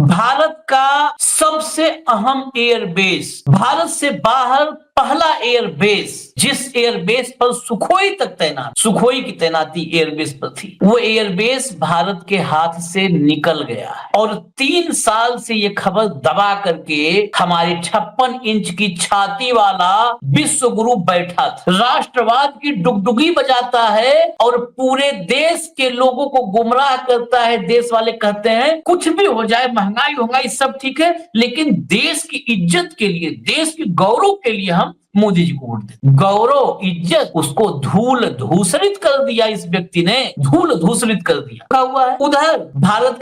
भारत का सबसे अहम एयरबेस, भारत से बाहर पहला एयरबेस, जिस एयरबेस पर सुखोई की तैनाती एयरबेस पर थी, वो एयरबेस भारत के हाथ से निकल गया है। और 3 साल से ये खबर दबा करके हमारी 56 इंच की छाती वाला विश्व गुरु बैठा था, राष्ट्रवाद की डुगडुगी बजाता है और पूरे देश के लोगों को गुमराह करता है। देश वाले कहते हैं कुछ भी हो जाए, महंगाई सब ठीक है, लेकिन देश की इज्जत के लिए, देश के गौरव के लिए हम मोदी जी को वोट देते। गौरव, इज्जत, उसको धूल धूसरित कर दिया। इस व्यक्ति ने धूल धूसरित कर दिया। क्या हुआ है उधर भारत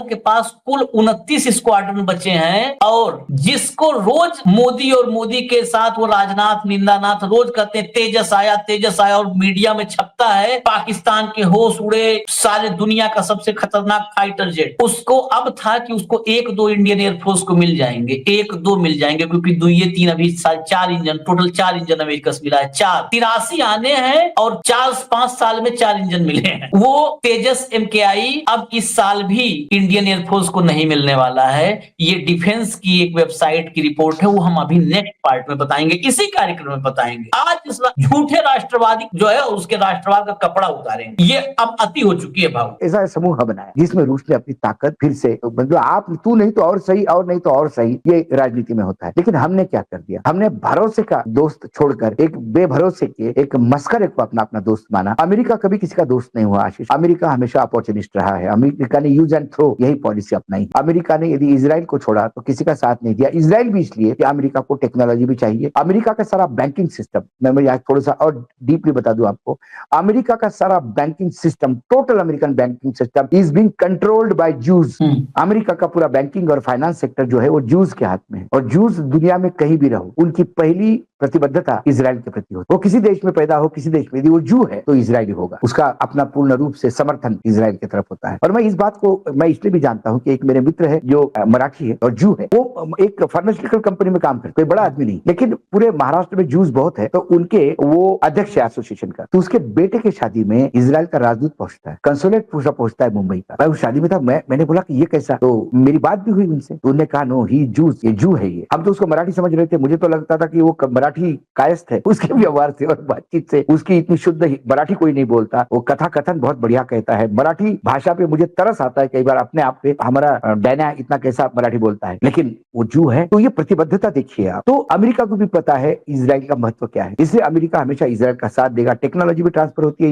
के पास कुल 29 स्क्वाड्रन बचे हैं, और जिसको रोज मोदी और मोदी के साथ वो राजनाथ निंदानाथ रोज कहते हैं तेजस आया, और मीडिया में छपता है पाकिस्तान के होश उड़े, सारे दुनिया का सबसे खतरनाक फाइटर जेट। उसको अब था कि उसको 1-2 इंडियन एयरफोर्स को मिल जाएंगे, 1-2 मिल जाएंगे, क्योंकि 2-3 अभी 4 इंजन, टोटल 4 इंजन अमेरिका से मिला है। 83 आने हैं और 4-5 साल में 4 इंजन मिले हैं। वो तेजस MKI अब इस साल भी इंडियन एयरफोर्स को नहीं मिलने वाला है। ये डिफेंस की एक वेबसाइट की रिपोर्ट है, वो हम अभी नेक्स्ट पार्ट में बताएंगे, इसी कार्यक्रम में बताएंगे। आज इस झूठे राष्ट्रवादी जो है उसके राष्ट्रवाद का कपड़ा उतारेंगे। ये अब अति हो चुकी है भाव। ऐसा समूह बनाया जिसमें रूस ने अपनी ताकत फिर से, मतलब आप तू नहीं तो और सही, और नहीं तो और सही, ये राजनीति में होता है। लेकिन हमने क्या कर दिया, हमने भरोसे का दोस्त छोड़कर एक बेभरोसे के, एक मस्करे को अपना दोस्त माना। अमेरिका कभी किसी का दोस्त नहीं हुआ आशीष। अमेरिका हमेशा अपॉर्चुनिस्ट रहा है। अमेरिका ने यूज एंड थ्रो यही पॉलिसी अपनाई। अमेरिका ने यदि इजराइल को छोड़ा तो किसी का साथ नहीं दिया। इजराइल भी इसलिए कि अमेरिका को टेक्नोलॉजी भी चाहिए। अमेरिका का सारा बैंकिंग सिस्टम, मैं आज थोड़ा सा और डीपली बता दूं आपको, अमेरिका का सारा banking system, total American banking system is being controlled by juice. America का पूरा बैंकिंग और फाइनेंस सेक्टर जो है वो जूस के हाथ में है। और जूस दुनिया में कहीं भी रहो, उनकी पहली प्रतिबद्धता इजराइल के प्रति होती है। वो किसी देश में पैदा हो, किसी देश में, यदि वो जू है तो इजरायली होगा। उसका अपना पूर्ण रूप से समर्थन इजराइल की तरफ होता है। और मैं इस बात को मैं इसलिए भी जानता हूं कि एक मेरे मित्र है जो मराठी है और जू है, वो एक फार्मास्यूटिकल कंपनी में काम करते, कोई बड़ा आदमी नहीं, लेकिन पूरे महाराष्ट्र में जूस बहुत है, तो उनके वो अध्यक्ष है एसोसिएशन का। तो उसके बेटे की शादी में इजराइल का राजदूत पहुंचता है, कंसुलेट पहुंचता है मुंबई का। मैं उस शादी में था, मैंने बोला कि ये कैसा, तो मेरी बात भी हुई उनसे, तो उन्होंने कहा नो ही जूस, ये जू है। ये हम तो उसको मराठी समझ रहे थे, मुझे तो लगता था कि वो मराठी कायस्थ है। उसके व्यवहार से और बातचीत से उसकी इतनी शुद्ध मराठी कोई नहीं बोलता। वो कथा कथन बहुत बढ़िया कहता है। मराठी भाषा पे मुझे तरस आता है कई बार अपने आप पे, हमारा डैना इतना कैसा मराठी बोलता है, लेकिन वो जू है। तो ये प्रतिबद्धता देखिए आप। तो अमेरिका को भी पता है इजराइल का महत्व क्या है, इसलिए अमेरिका हमेशा इजराइल का साथ देगा। टेक्नोलॉजी भी ट्रांसफर होती है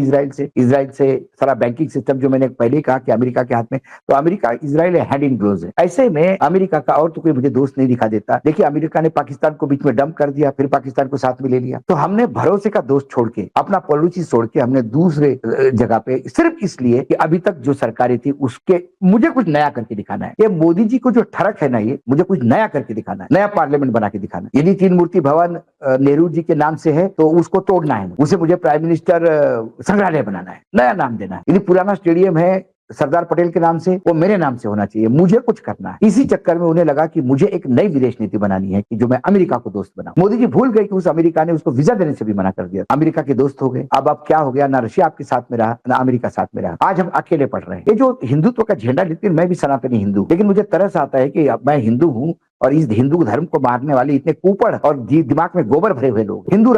इजराइल से सारा बैंकिंग सिस्टम जो मैंने पहले कहा कि अमेरिका के हाथ में, तो America Israel hand in gloves है। ऐसे में अमेरिका का और तो कोई मुझे दोस्त नहीं दिखा देता। देखिए अमेरिका ने पाकिस्तान को बीच में डंप कर दिया, फिर पाकिस्तान को साथ में ले लिया। तो हमने भरोसे का दोस्त छोड़ के, अपना पॉलिसी छोड़ के, हमने दूसरे जगह पे, सिर्फ इसलिए कि अभी तक जो सरकारें थी उसके मुझे कुछ नया करके दिखाना है। ये मोदी जी को जो ठरक है ना, ये मुझे कुछ नया करके दिखाना है, नया पार्लियामेंट बना के दिखाना है। यदि 3 मूर्ति भवन नेहरू जी के नाम से है तो उसको तोड़ना है, उसे मुझे प्राइम मिनिस्टर संग्रहालय बनाना है, नया नाम देना है। यदि पुराना स्टेडियम है सरदार पटेल के नाम से, वो मेरे नाम से होना चाहिए, मुझे कुछ करना है। इसी चक्कर में उन्हें लगा कि मुझे एक नई विदेश नीति बनानी है कि जो मैं अमेरिका को दोस्त बनाऊं। मोदी जी भूल गए कि उस अमेरिका ने उसको वीजा देने से भी मना कर दिया। अमेरिका के दोस्त हो गए। अब क्या हो गया, ना रशिया आपके साथ में रहा, ना अमेरिका साथ में रहा। आज हम अकेले पड़ रहे हैं। ये जो हिंदुत्व का झंडा लेते हैं, मैं भी सनातनी हिंदू, लेकिन मुझे तरस आता है कि मैं हिंदू हूं और इस हिंदू धर्म को मारने वाले इतने कुपड़ और दिमाग में गोबर भरे हुए लोग हिंदू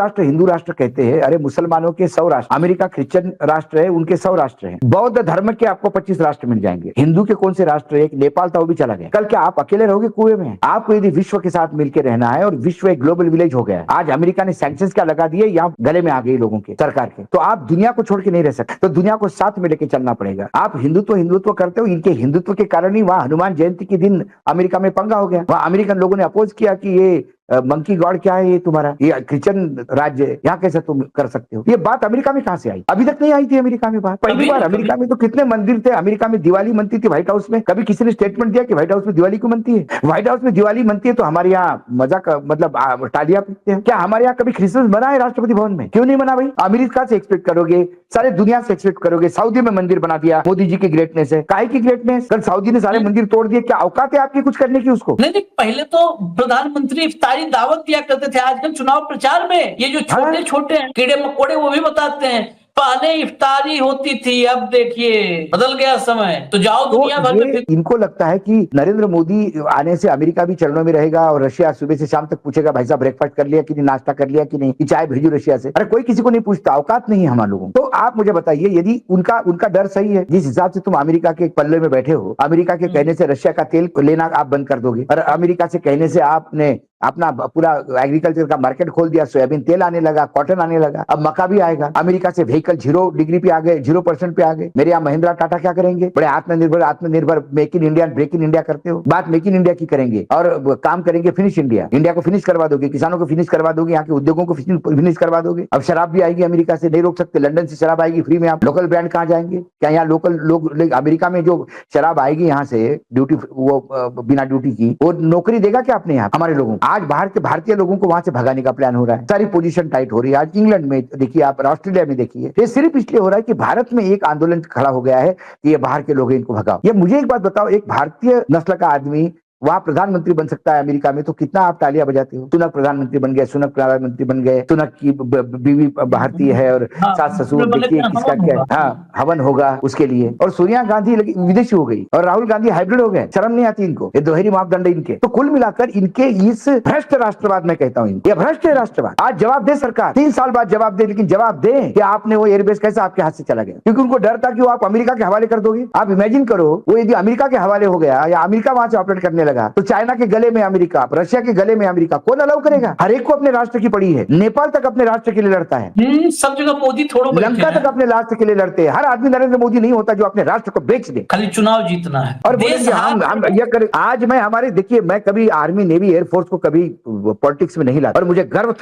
राष्ट्र कहते हैं। अरे मुसलमानों के 100 राष्ट्र, अमेरिका क्रिश्चियन राष्ट्र है, उनके 100 राष्ट्र हैं। बौद्ध धर्म के आपको 25 राष्ट्र मिल जाएंगे। हिंदू के कौन से राष्ट्र है? नेपाल था, वो भी चला गया। कल क्या आप अकेले रहोगे कुएं में? आपको यदि विश्व के साथ मिलकर रहना है, और विश्व एक ग्लोबल विलेज हो गया है। आज अमेरिका ने सैंक्शंस क्या लगा दिए, यहाँ गले में आ गई लोगों के, सरकार के। तो आप दुनिया को छोड़ के नहीं रह सकते, तो दुनिया को साथ में लेकर चलना पड़ेगा। आप हिंदुत्व करते हो, इनके हिंदुत्व के कारण ही वहां हनुमान जयंती के दिन अमेरिका में पंगा हो गया। वहां अमेरिकन लोगों ने अपोज किया कि ये मंकी गॉड क्या है, ये तुम्हारा ये क्रिश्चियन राज्य है, यहाँ कैसे तुम कर सकते हो? ये बात अमेरिका में कहां से आई? अभी तक नहीं आई थी अमेरिका में बात। पहली बार अमेरिका में तो कितने मंदिर थे। अमेरिका में दिवाली मनती थी व्हाइट हाउस में। कभी किसी ने स्टेटमेंट दिया कि व्हाइट हाउस में दिवाली क्यों मनती है? व्हाइट हाउस में दिवाली मनती है तो हमारे यहाँ मजाक, मतलब टालियां पीटते हैं क्या? हमारे यहाँ कभी क्रिसमस मना है राष्ट्रपति भवन में? क्यों नहीं मना भाई? अमेरिका से एक्सपेक्ट करोगे, सारे दुनिया से एक्सपेक्ट करोगे। सऊदी में मंदिर बना दिया, मोदी जी की ग्रेटनेस है। काहे की ग्रेटनेस? कल सऊदी ने सारे मंदिर तोड़ दिए, क्या औकात है आपकी कुछ करने की उसको? नहीं, पहले तो प्रधानमंत्री इफ्तारी दावत दिया करते थे। आजकल चुनाव प्रचार में ये जो छोटे छोटे कीड़े मकोड़े वो भी बताते हैं पहले इफ्तारी होती थी, अब देखिए बदल गया समय। तो जाओ तो दुनिया भर में ये इनको लगता है कि नरेंद्र मोदी आने से अमेरिका भी चरणों में रहेगा और रशिया सुबह से शाम तक पूछेगा भाई साहब ब्रेकफास्ट कर लिया कि नहीं, नाश्ता कर लिया कि नहीं, कि चाय भेजू रशिया से। अरे कोई किसी को नहीं पूछता, औकात नहीं है हमारे लोगों को। तो आप मुझे बताइए, यदि उनका उनका डर सही है, जिस हिसाब से तुम अमेरिका के पल्ले में बैठे हो, अमेरिका के कहने से रशिया का तेल लेना आप बंद कर दोगे, और अमेरिका से कहने से आपने अपना पूरा एग्रीकल्चर का मार्केट खोल दिया, सोयाबीन तेल आने लगा, कॉटन आने लगा, अब मक्का भी आएगा। अमेरिका से व्हीकल 0 डिग्री पे आ गए, 0% पे आ गए। मेरे यहाँ महिंद्रा टाटा क्या करेंगे? बड़े आत्मनिर्भर make in India break in India करते हो, बात मेक इन इंडिया की करेंगे और काम करेंगे फिनिश इंडिया। इंडिया को फिनिश करवा दोगे, किसानों को फिनिश करवा दोगे, यहाँ के उद्योगों को फिनिश करवा दोगे। अब शराब भी आएगी अमेरिका से, नहीं रोक सकते। लंदन से शराब आएगी फ्री में, आप लोकल ब्रांड कहाँ जाएंगे? क्या यहाँ लोकल लोग अमेरिका में जो शराब आएगी यहाँ से ड्यूटी, वो बिना ड्यूटी की, वो नौकरी देगा क्या अपने यहाँ हमारे लोगों को? आज बाहर के भारतीय लोगों को वहां से भगाने का प्लान हो रहा है, सारी पोजीशन टाइट हो रही है। आज इंग्लैंड में देखिए आप, ऑस्ट्रेलिया में देखिए, ये सिर्फ इसलिए हो रहा है कि भारत में एक आंदोलन खड़ा हो गया है कि ये बाहर के लोग हैं, इनको भगाओ। ये मुझे एक बात बताओ, एक भारतीय नस्ल का आदमी वहां प्रधानमंत्री बन सकता है अमेरिका में, तो कितना आप तालियां बजाते हो? सुनक प्रधानमंत्री बन गए, सुनक प्रधानमंत्री बन गए, सुनक की बीवी भारतीय है और सास ससुर देखिए किसका क्या, हाँ हवन होगा उसके लिए। और सोनिया गांधी विदेशी हो गई और राहुल गांधी हाइब्रिड हो गए। शर्म नहीं आती इनको? ये दोहरी मापदंड इनके। तो कुल मिलाकर इनके इस भ्रष्ट राष्ट्रवाद, मैं कहता हूँ ये भ्रष्ट है राष्ट्रवाद। आज जवाब दे सरकार, 3 साल बाद जवाब दे, लेकिन जवाब दे कि आपने वो एयरबेस कैसे आपके हाथ से चला गया, क्योंकि उनको डर था कि वो आप अमेरिका के हवाले कर दोगे। आप इमेजिन करो, वो यदि अमेरिका के हवाले हो गया या अमेरिका वहां से ऑपरेट करने लगा, तो चाइना के गले में अमेरिका, रशिया के गले में अमेरिका, कौन अलाउ करेगा? हर एक को अपने राष्ट्र की पड़ी है। नेपाल तक अपने राष्ट्र के लिए लड़ता है, सब जगह मोदी थोड़ा, लंका तक अपने राष्ट्र के लिए लड़ते हैं। हर आदमी नरेंद्र मोदी नहीं होता जो अपने राष्ट्र को बेच दे, खाली चुनाव जीतना है और बोलेंगे हम ये करें। आज मैं हमारे देखिए, मैं कभी आर्मी नेवी एयरफोर्स को कभी पॉलिटिक्स में नहीं लाता, और मुझे गर्व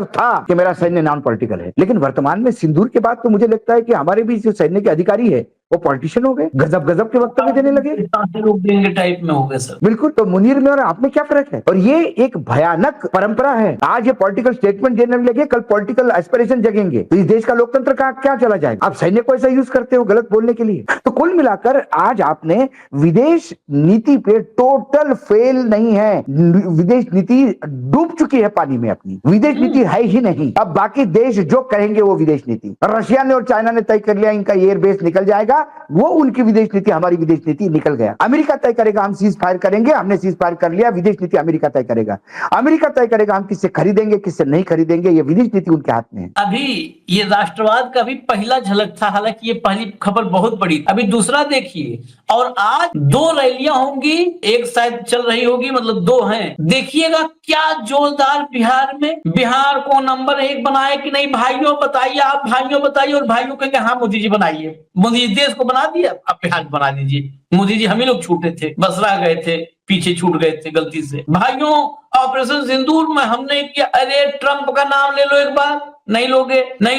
था कि मेरा सैन्य नॉन पॉलिटिकल है। लेकिन वर्तमान में सिंदूर के बाद तो मुझे लगता है कि हमारे भी जो सैन्य के अधिकारी है वो पॉलिटिशियन हो गए, गजब के वक्तव्य देने लगे, लोग देंगे टाइप में हो गए सर। बिल्कुल। तो मुनीर में और आप में क्या फर्क है? और ये एक भयानक परंपरा है। आज ये पॉलिटिकल स्टेटमेंट देने लगे, कल पॉलिटिकल एस्पिरेशन जगेंगे, तो इस देश का लोकतंत्र का क्या चला जाएगा? आप सैन्य को ऐसा यूज करते हो गलत बोलने के लिए। तो कुल मिलाकर आज आपने विदेश नीति पे टोटल फेल नहीं है। विदेश नीति डूब चुकी है पानी में, अपनी विदेश नीति है ही नहीं। अब बाकी देश जो करेंगे वो विदेश नीति, रशिया ने और चाइना ने तय कर लिया इनका एयरबेस निकल जाएगा, वो उनकी विदेश नीति, हमारी विदेश नीति निकल गया। अमेरिका तय करेगा हम सीज फायर करेंगे, हमने सीज फायर कर लिया, विदेश नीति अमेरिका तय करेगा। अमेरिका तय करेगा हम किससे खरीदेंगे किससे नहीं खरीदेंगे, ये विदेश नीति उनके हाथ में है। अभी ये राष्ट्रवाद का भी पहला झलक था, हालांकि ये पहली खबर बहुत बड़ी। अभी दूसरा देखिए, और आज 2 रैलियां होंगी, एक शायद चल रही होगी, मतलब 2 हैं। देखिएगा क्या जोरदार बिहार में। बिहार को नंबर 1 बनाए कि नहीं भाइयों बताइए, आप भाइयों बताइए, और भाइयों कहेंगे हाँ मोदी जी बनाइए। मोदी जी देश को बना दिया, आप बिहार बना दीजिए। मोदी जी हम ही लोग छूटे थे, बस रह गए थे, पीछे छूट गए थे गलती से। भाइयों ऑपरेशन सिंदूर में हमने किया, अरे ट्रंप का नाम ले लो एक बार, नहीं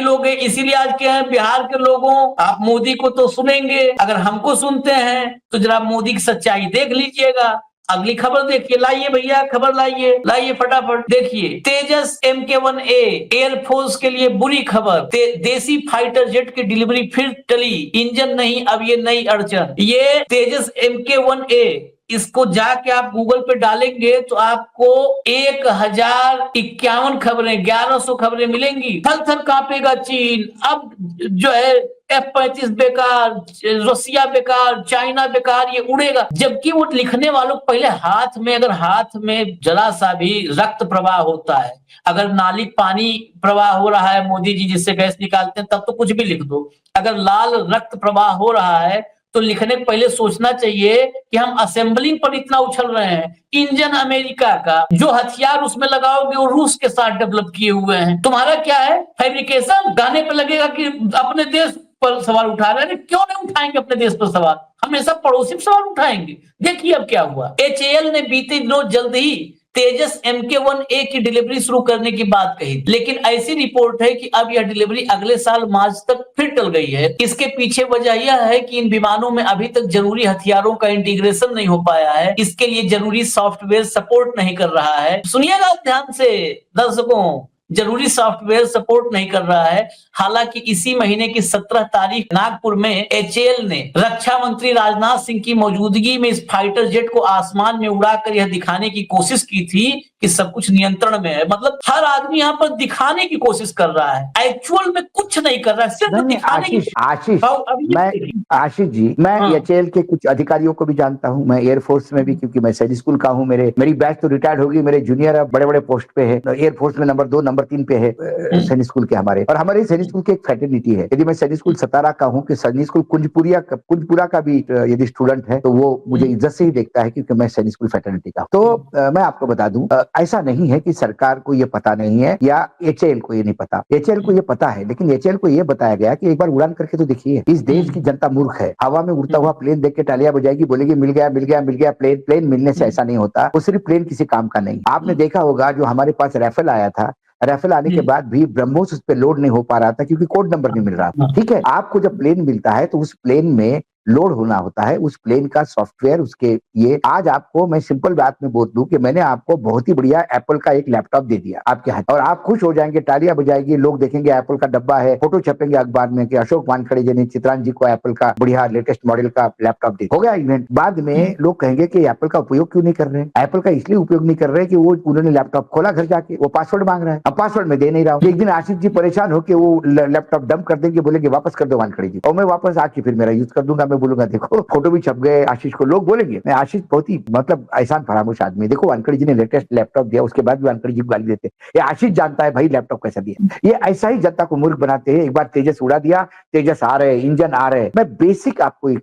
लोगे। इसीलिए आज क्या है, बिहार के लोगों, आप मोदी को तो सुनेंगे, अगर हमको सुनते हैं तो जरा मोदी की सच्चाई देख लीजिएगा। अगली खबर देखिए, लाइए भैया खबर लाइए फटाफट। देखिए, तेजस MK1A एयरफोर्स के लिए बुरी खबर। देसी फाइटर जेट की डिलीवरी फिर टली, इंजन नहीं अब ये नई अड़चन। ये तेजस MK1A, इसको जाके आप गूगल पे डालेंगे तो आपको 1051 खबरें, 1100 खबरें मिलेंगी। थर थर कांपेगा चीन, अब जो है F-35 बेकार, रसिया बेकार, चाइना बेकार, ये उड़ेगा। जबकि वो लिखने वालों पहले हाथ में जरा सा भी रक्त प्रवाह होता है, अगर नाली पानी प्रवाह हो रहा है मोदी जी जिससे गैस निकालते हैं, तब तो कुछ भी लिख दो। अगर लाल रक्त प्रवाह हो रहा है तो लिखने के पहले सोचना चाहिए कि हम असेंबलिंग पर इतना उछल रहे हैं। इंजन अमेरिका का, जो हथियार उसमें लगाओगे वो रूस के साथ डेवलप किए हुए हैं। तुम्हारा क्या है, फैब्रिकेशन। गाने पे लगेगा कि अपने देश पर सवाल उठा रहे हैं, क्यों नहीं उठाएंगे अपने देश पर सवाल, हमेशा पड़ोसी पर सवाल उठाएंगे। देखिए अब क्या हुआ, HAL ने बीते दिनों जल्द ही तेजस MK1A की डिलीवरी शुरू करने की बात कही, लेकिन ऐसी रिपोर्ट है कि अब यह डिलीवरी अगले साल मार्च तक फिर टल गई है। इसके पीछे वजह यह है कि इन विमानों में अभी तक जरूरी हथियारों का इंटीग्रेशन नहीं हो पाया है, इसके लिए जरूरी सॉफ्टवेयर सपोर्ट नहीं कर रहा है। सुनिएगा ध्यान से दर्शकों, जरूरी सॉफ्टवेयर सपोर्ट नहीं कर रहा है। हालांकि इसी महीने की 17 तारीख नागपुर में एचएएल ने रक्षा मंत्री राजनाथ सिंह की मौजूदगी में इस फाइटर जेट को आसमान में उड़ाकर यह दिखाने की कोशिश की थी कि सब कुछ नियंत्रण में है। मतलब हर आदमी यहाँ पर दिखाने की कोशिश कर रहा है, एक्चुअल में कुछ नहीं कर रहा है, सिर्फ दिखाने की। आशीष जी, मैं एचएएल के कुछ अधिकारियों को भी जानता हूं, मैं एयरफोर्स में भी, क्योंकि मैं सैनिक स्कूल का हूं, मेरी बैच तो रिटायर्ड होगी, मेरे जूनियर अब बड़े बड़े पोस्ट पे है, एयरफोर्स में नंबर 2 नंबर 3 पे है सैनिक स्कूल के हमारे। और हमारे सैनिक स्कूल की एक फैटर्निटी है, यदि मैं सैनिक स्कूल सतारा का हूँ कि सैनिक स्कूल कुंजपुरा का भी यदि स्टूडेंट है तो वो मुझे इज्जत से ही देखता है, क्योंकि मैं सैनिक स्कूल फैटर्निटी का। तो मैं आपको बता दूं, ऐसा नहीं है कि सरकार को ये पता नहीं है या एचएएल को ये नहीं पता। एचएएल को ये पता है, लेकिन एचएएल को ये बताया गया कि एक बार उड़ान करके तो देखिए। इस देश की जनता मूर्ख है, हवा में उड़ता हुआ प्लेन देख के तालियां बजाएगी, बोलेगी मिल गया मिल गया मिल गया। प्लेन मिलने से ऐसा नहीं होता, वो सिर्फ प्लेन किसी काम का नहीं। आपने देखा होगा जो हमारे पास राइफल आया था, राइफल आने के बाद भी ब्रह्मोस उस पर लोड नहीं हो पा रहा था, क्योंकि कोड नंबर नहीं मिल रहा था। ठीक है, आपको जब प्लेन मिलता है तो उस प्लेन में लोड होना होता है, उस प्लेन का सॉफ्टवेयर उसके। ये आज आपको मैं सिंपल बात में बोल दूं कि मैंने आपको बहुत ही बढ़िया एप्पल का एक लैपटॉप दे दिया आपके हाथ, और आप खुश हो जाएंगे, तालियां बजाएंगे, लोग देखेंगे एप्पल का डब्बा है, फोटो छपेंगे अखबार में कि अशोक वानखेड़े जी ने चित्रांश जी को एप्पल का बढ़िया लेटेस्ट मॉडल का लैपटॉप दे। हो गया इवेंट। बाद में लोग कहेंगे कि एप्पल का उपयोग क्यों नहीं कर रहे हैं। एप्पल का इसलिए उपयोग नहीं कर रहे कि वो उन्होंने लैपटॉप खोला घर जाके, वो पासवर्ड मांग रहा है, अब पासवर्ड में दे नहीं रहा हूं। एक दिन आशीष जी परेशान होकर वो लैपटॉप डंप कर देंगे, बोलेंगे वापस कर दो वानखेड़े जी, और मैं वापस आके फिर मेरा यूज कर दूंगा। मैं बोलूंगा देखो फोटो भी छप गए आशीष को, लोग बोलेंगे। मैं आशीष बहुत ही मतलब एहसान फरामोश आदमी, देखो वानखेड़े जी ने लेटेस्ट लैपटॉप दिया, उसके बाद भी वानखेड़े जी को गाली देते। ये आशीष जानता है भाई लैपटॉप कैसा दिया। ये ऐसा ही जनता को मूर्ख बनाते हैं। एक बार तेजस उड़ा दिया, तेजस आ रहे, इंजन आ रहे। मैं बेसिक आपको एक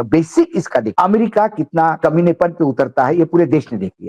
बेसिक इसका देख, अमेरिका कितना कमीनेपन पे उतरता है ये पूरे देश ने देख लिया।